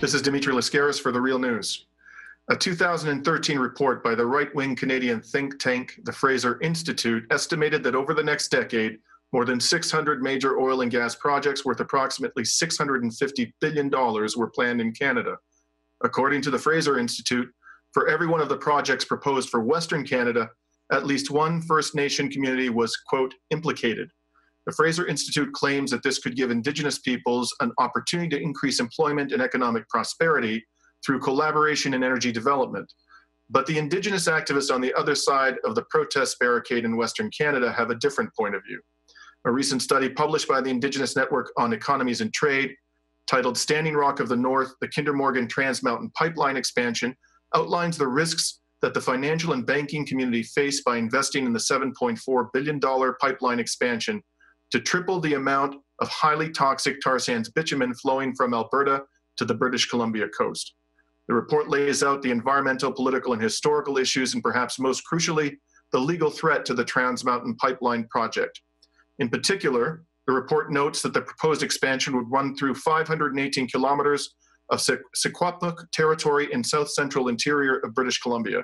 This is Dimitri Lascaris for The Real News. A 2013 report by the right-wing Canadian think tank, the Fraser Institute, estimated that over the next decade, more than 600 major oil and gas projects worth approximately $650 billion were planned in Canada. According to the Fraser Institute, for every one of the projects proposed for Western Canada, at least one First Nation community was, quote, implicated. The Fraser Institute claims that this could give Indigenous peoples an opportunity to increase employment and economic prosperity through collaboration in energy development. But the Indigenous activists on the other side of the protest barricade in Western Canada have a different point of view. A recent study published by the Indigenous Network on Economies and Trade, titled Standing Rock of the North, the Kinder Morgan Trans Mountain Pipeline Expansion, outlines the risks that the financial and banking community face by investing in the $7.4 billion pipeline expansion to triple the amount of highly toxic tar sands bitumen flowing from Alberta to the British Columbia coast. The report lays out the environmental, political, and historical issues, and perhaps most crucially, the legal threat to the Trans Mountain Pipeline project. In particular, the report notes that the proposed expansion would run through 518 kilometers of Secwepemc territory in south-central interior of British Columbia.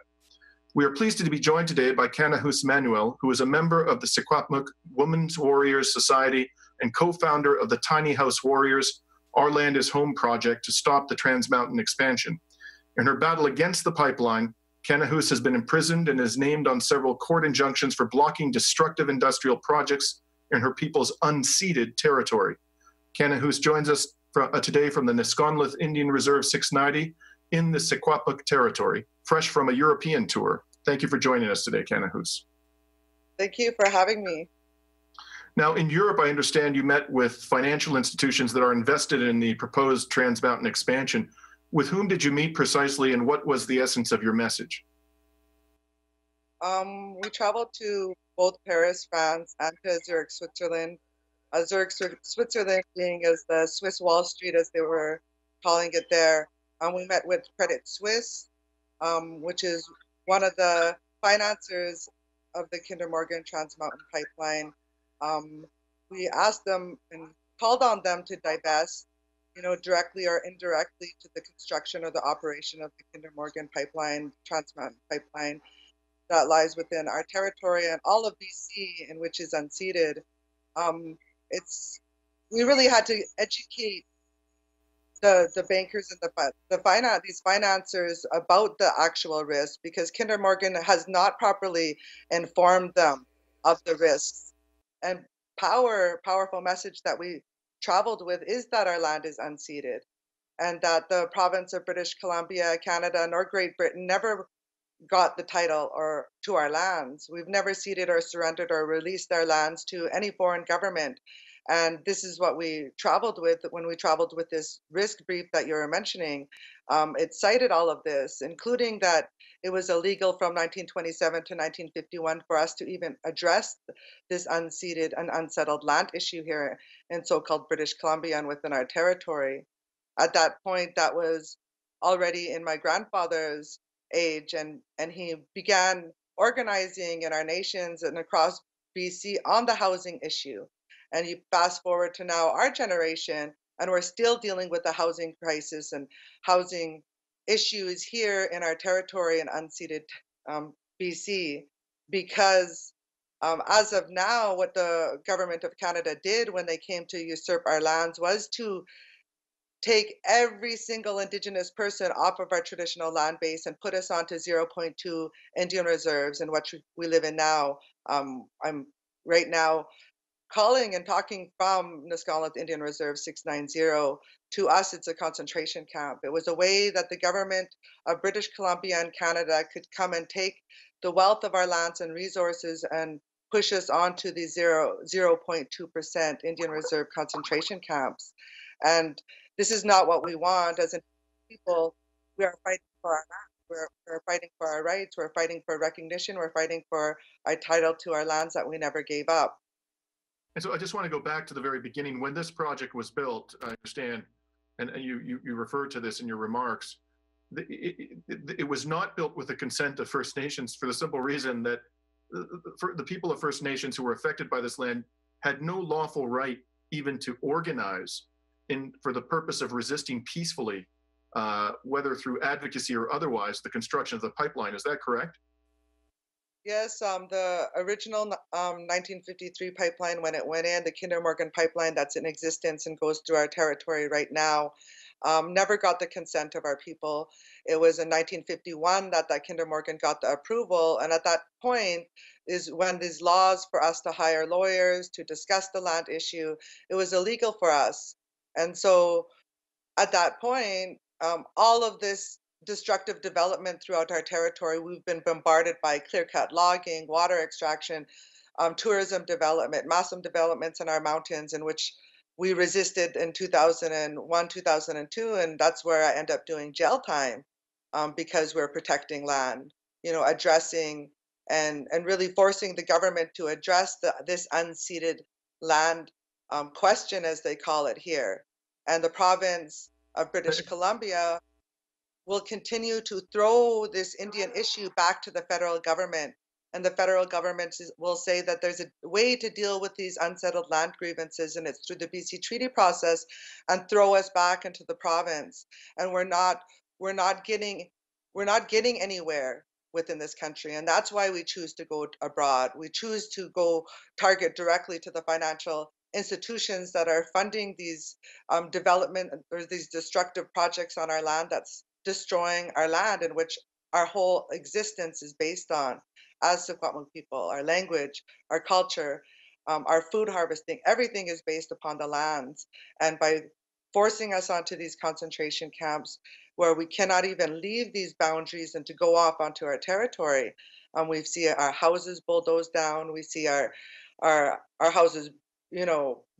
We are pleased to be joined today by Kanahus Manuel, who is a member of the Secwepemc Women's Warriors Society and co-founder of the Tiny House Warriors, Our Land is Home project to stop the Trans Mountain expansion. In her battle against the pipeline, Kanahus has been imprisoned and is named on several court injunctions for blocking destructive industrial projects in her people's unceded territory. Kanahus joins us today from the Niskonlith Indian Reserve 690 in the Secwepemc territory, fresh from a European tour. Thank you for joining us today, Kanahus. Thank you for having me. Now, in Europe, I understand you met with financial institutions that are invested in the proposed Trans Mountain expansion. With whom did you meet precisely, and what was the essence of your message? We traveled to both Paris, France, and to Zurich, Switzerland. Zurich, Switzerland being as the Swiss Wall Street, as they were calling it there. We met with Credit Suisse, which is one of the financiers of the Kinder Morgan Trans Mountain Pipeline. We asked them and called on them to divest, directly or indirectly to the construction or the operation of the Kinder Morgan Pipeline, Trans Mountain Pipeline, that lies within our territory and all of BC, in which is unceded. We really had to educate the bankers and these financiers about the actual risk, because Kinder Morgan has not properly informed them of the risks. And powerful message that we traveled with is that our land is unceded, and that the province of British Columbia, Canada, nor Great Britain never got the title or to our lands. We've never ceded or surrendered or released our lands to any foreign government. And this is what we traveled with when we traveled with this risk brief that you were mentioning. It cited all of this, including that it was illegal from 1927 to 1951 for us to even address this unceded and unsettled land issue here in so-called British Columbia and within our territory. At that point, that was already in my grandfather's age, and he began organizing in our nations and across BC on the housing issue. And you fast forward to now our generation, and we're still dealing with the housing crisis and housing issues here in our territory in unceded BC, because as of now, what the government of Canada did when they came to usurp our lands was to take every single Indigenous person off of our traditional land base and put us onto 0.2 Indian reserves in what we live in now. I'm right now calling and talking from Niskonlith Indian Reserve 690. To us, it's a concentration camp. It was a way that the government of British Columbia and Canada could come and take the wealth of our lands and resources and push us onto the 0.2% Indian Reserve concentration camps. And this is not what we want. As people, we are fighting for our land. We're fighting for our rights. We're fighting for recognition. We're fighting for our title to our lands that we never gave up. And so I just want to go back to the very beginning. When this project was built, I understand, and you referred to this in your remarks, it was not built with the consent of First Nations, for the simple reason that the people of First Nations who were affected by this land had no lawful right even to organize for the purpose of resisting peacefully whether through advocacy or otherwise, the construction of the pipeline. Is that correct? Yes, the original 1953 pipeline, when it went in, the Kinder Morgan pipeline that's in existence and goes through our territory right now, never got the consent of our people. It was in 1951 that Kinder Morgan got the approval, and at that point is when these laws for us to hire lawyers to discuss the land issue, it was illegal for us. And so at that point, all of this destructive development throughout our territory, we've been bombarded by clear-cut logging, water extraction, tourism development, massive developments in our mountains, in which we resisted in 2001, 2002, and that's where I end up doing jail time, because we're protecting land, addressing and really forcing the government to address this unceded land question, as they call it here. And the province of British Columbia will continue to throw this Indian issue back to the federal government. And the federal government will say that there's a way to deal with these unsettled land grievances, and it's through the BC Treaty process, and throw us back into the province. And we're not getting anywhere within this country. And that's why we choose to go abroad. We choose to go target directly to the financial institutions that are funding these development or these destructive projects on our land, that's destroying our land, in which our whole existence is based on as Secwepemc people. Our language, our culture, our food harvesting, everything is based upon the lands. And by forcing us onto these concentration camps where we cannot even leave these boundaries and to go off onto our territory, we see our houses bulldozed down, we see our houses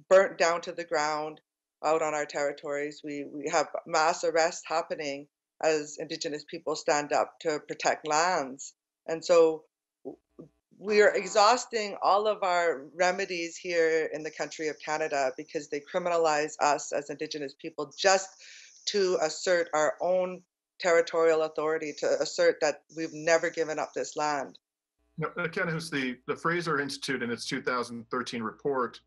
burnt down to the ground out on our territories. We have mass arrests happening as Indigenous people stand up to protect lands. And so we are exhausting all of our remedies here in the country of Canada because they criminalize us as Indigenous people just to assert our own territorial authority, to assert that we've never given up this land. Now, Kanahus, the Fraser Institute in its 2013 report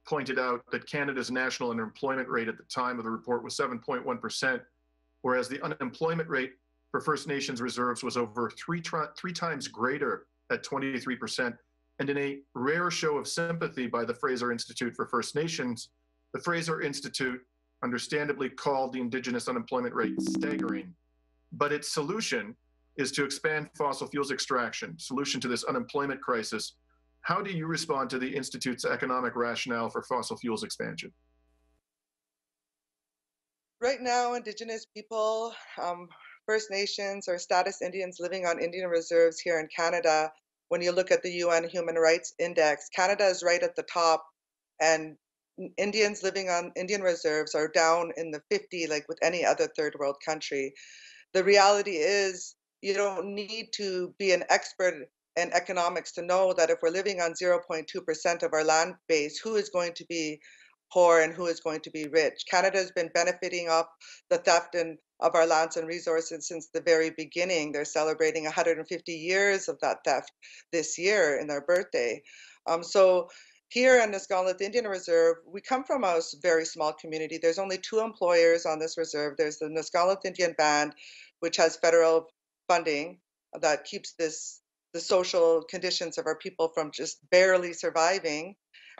pointed out that Canada's national unemployment rate at the time of the report was 7.1%, whereas the unemployment rate for First Nations reserves was over three times greater at 23%. And in a rare show of sympathy by the Fraser Institute for First Nations, the Fraser Institute understandably called the Indigenous unemployment rate staggering. But its solution is to expand fossil fuels extraction, solution to this unemployment crisis. How do you respond to the Institute's economic rationale for fossil fuels expansion? Right now, Indigenous people, First Nations, or status Indians living on Indian reserves here in Canada, when you look at the UN Human Rights Index, Canada is right at the top, and Indians living on Indian reserves are down in the 50, like with any other third world country. The reality is, you don't need to be an expert in economics to know that if we're living on 0.2% of our land base, who is going to be poor and who is going to be rich? Canada has been benefiting off the theft of our lands and resources since the very beginning. They're celebrating 150 years of that theft this year in their birthday. So here in the Nisga'a Indian Reserve, we come from a very small community. There's only 2 employers on this reserve. There's the Nisga'a Indian Band, which has federal funding that keeps the social conditions of our people from just barely surviving,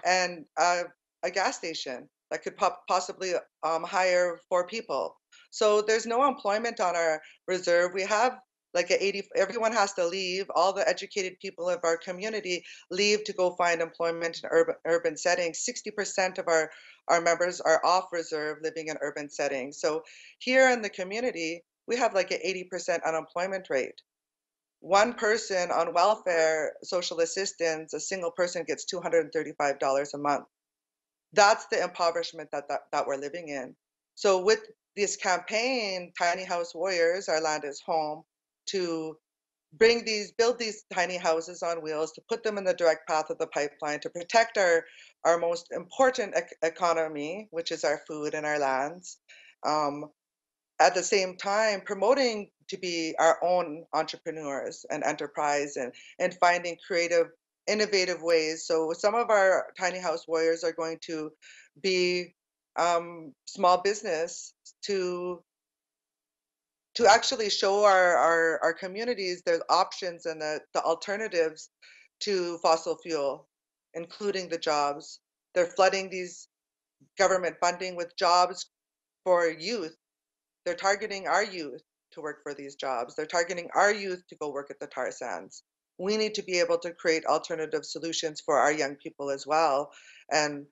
and a gas station that could possibly hire 4 people. So there's no employment on our reserve. We have like everyone has to leave. All the educated people of our community leave to go find employment in urban settings. 60% of our members are off reserve living in urban settings. So here in the community, we have like an 80% unemployment rate. One person on welfare, social assistance, a single person gets $235 a month. That's the impoverishment that we're living in. So with this campaign, Tiny House Warriors, Our Land is Home, to build these tiny houses on wheels, to put them in the direct path of the pipeline, to protect our most important economy, which is our food and our lands. At the same time, promoting to be our own entrepreneurs and enterprise, and finding creative, innovative ways. So some of our tiny house warriors are going to be small business to to actually show our communities the options and the alternatives to fossil fuel, including the jobs. They're flooding these government funding with jobs for youth. They're targeting our youth to work for these jobs. They're targeting our youth to go work at the tar sands. We need to be able to create alternative solutions for our young people as well. And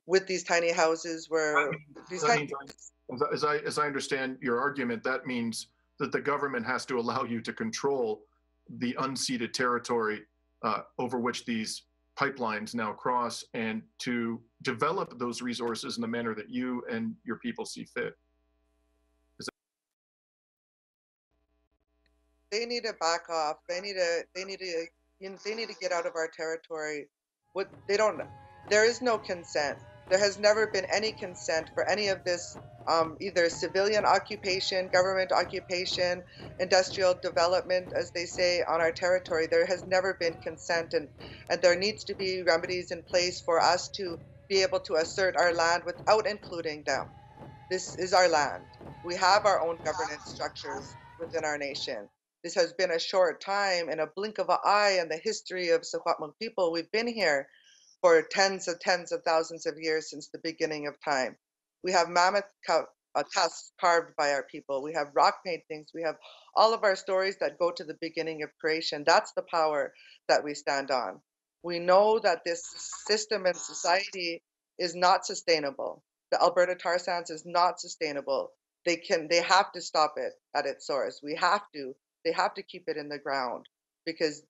with these tiny houses That where means, these that tiny means as I understand your argument, that means that the government has to allow you to control the unceded territory over which these pipelines now cross, and to develop those resources in the manner that you and your people see fit. they need to back off. They need to get out of our territory. What they don't There is no consent. There has never been any consent for any of this either civilian occupation, government occupation, industrial development, as they say, on our territory. There has never been consent, and there needs to be remedies in place for us to be able to assert our land without including them. This is our land. We have our own governance structures within our nation. This has been a short time, in a blink of an eye in the history of Secwepemc people. We've been here for tens of thousands of years since the beginning of time. We have mammoth tusks carved by our people. We have rock paintings. We have all of our stories that go to the beginning of creation. That's the power that we stand on. We know that this system and society is not sustainable. The Alberta tar sands is not sustainable. They have to stop it at its source. They have to keep it in the ground, because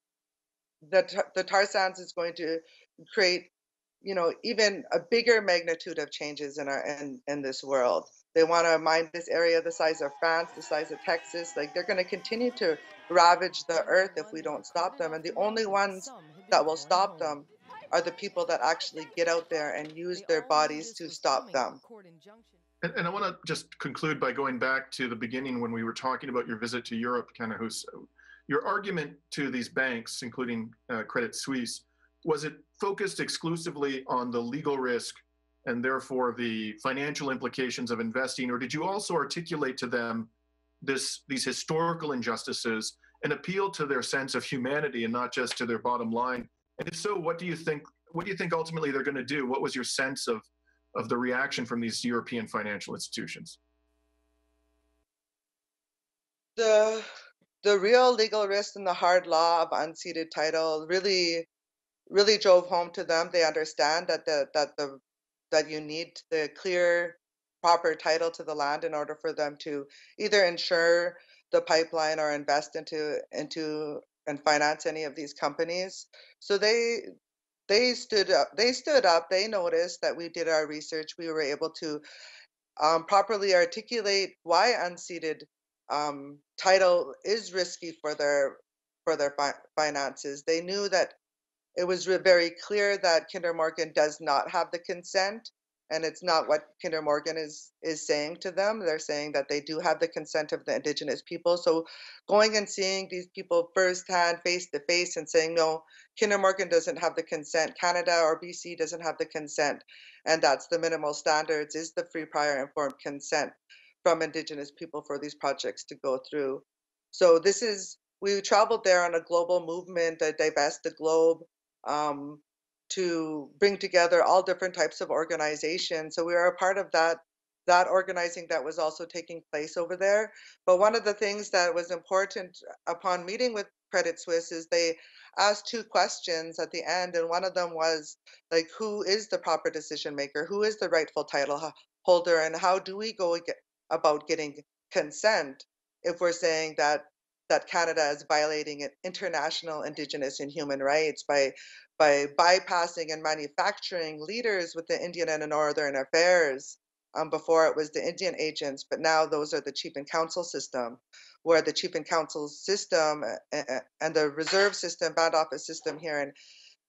the tar sands is going to create, even a bigger magnitude of changes in this world. They want to mine this area the size of France, the size of Texas. Like, they're going to continue to ravage the earth if we don't stop them. And the only ones that will stop them are the people that actually get out there and use their bodies to stop them. And I want to just conclude by going back to the beginning when we were talking about your visit to Europe, Kanahus. Your argument to these banks, including Credit Suisse, was it focused exclusively on the legal risk and therefore the financial implications of investing, or did you also articulate to them these historical injustices and appeal to their sense of humanity and not just to their bottom line? And if so, what do you think? What do you think ultimately they're going to do? What was your sense of the reaction from these European financial institutions? The real legal risk and the hard law of unceded title really drove home to them. They understand that you need the clear, proper title to the land in order for them to either insure the pipeline or invest into and finance any of these companies. So they stood up. They stood up. They noticed that we did our research. We were able to properly articulate why unceded title is risky for their finances. They knew that it was very clear that Kinder Morgan does not have the consent, and it's not what Kinder Morgan is saying to them. They're saying that they do have the consent of the Indigenous people. So going and seeing these people firsthand, face to face, and saying, no, Kinder Morgan doesn't have the consent, Canada or BC doesn't have the consent, and that's the minimal standards, is the free, prior, informed consent from Indigenous people for these projects to go through. So we traveled there on a global movement, a Divest the Globe, um, to bring together all different types of organizations. So we are a part of that organizing that was also taking place over there. But one of the things that was important upon meeting with Credit Suisse is they asked two questions at the end, and one of them was like, who is the proper decision maker? Who is the rightful title holder, and how do we go about getting consent if we're saying that Canada is violating international Indigenous and human rights by bypassing and manufacturing leaders with the Indian and Northern Affairs. Before it was the Indian agents, but now those are the chief and council system, where the chief and council system and the reserve system, band office system here in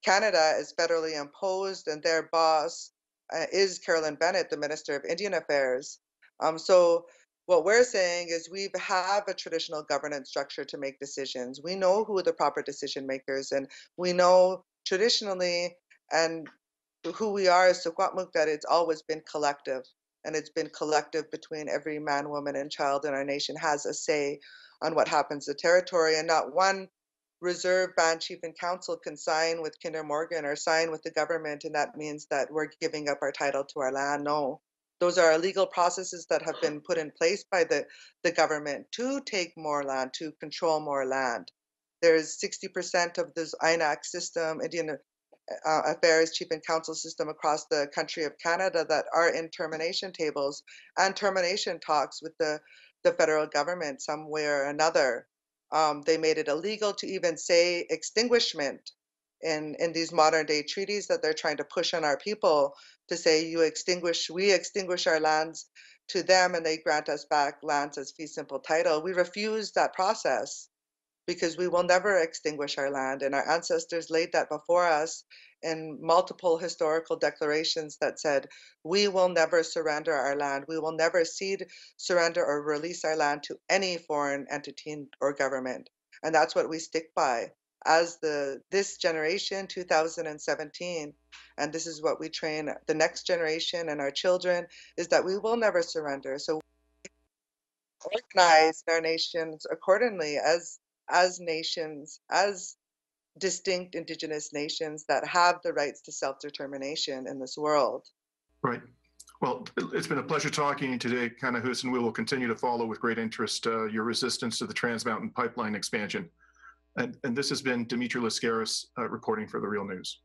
Canada is federally imposed, and their boss is Carolyn Bennett, the Minister of Indian Affairs. So what we're saying is we have a traditional governance structure to make decisions. We know who are the proper decision makers, and we know traditionally and who we are as Secwepemc that it's always been collective. and it's been collective between every man, woman, and child in our nation has a say on what happens to territory, and not one reserve band chief and council can sign with Kinder Morgan or sign with the government, and that means that we're giving up our title to our land. No. Those are legal processes that have been put in place by the government to take more land, to control more land. There's 60% of this INAC system, Indian Affairs Chief and Council system across the country of Canada that are in termination tables and termination talks with the federal government some way or another. They made it illegal to even say extinguishment in these modern day treaties that they're trying to push on our people, to say we extinguish our lands to them and they grant us back lands as fee simple title. We refuse that process because we will never extinguish our land, and our ancestors laid that before us in multiple historical declarations that said we will never surrender our land, we will never cede, surrender, or release our land to any foreign entity or government. And that's what we stick by as this generation, 2017, and this is what we train the next generation and our children, is that we will never surrender. So organize our nations accordingly as nations, as distinct Indigenous nations that have the rights to self-determination in this world. Right. Well, it's been a pleasure talking to you today, Kanahus, and we will continue to follow with great interest your resistance to the Trans Mountain Pipeline expansion. And this has been Dimitri Lascaris reporting for The Real News.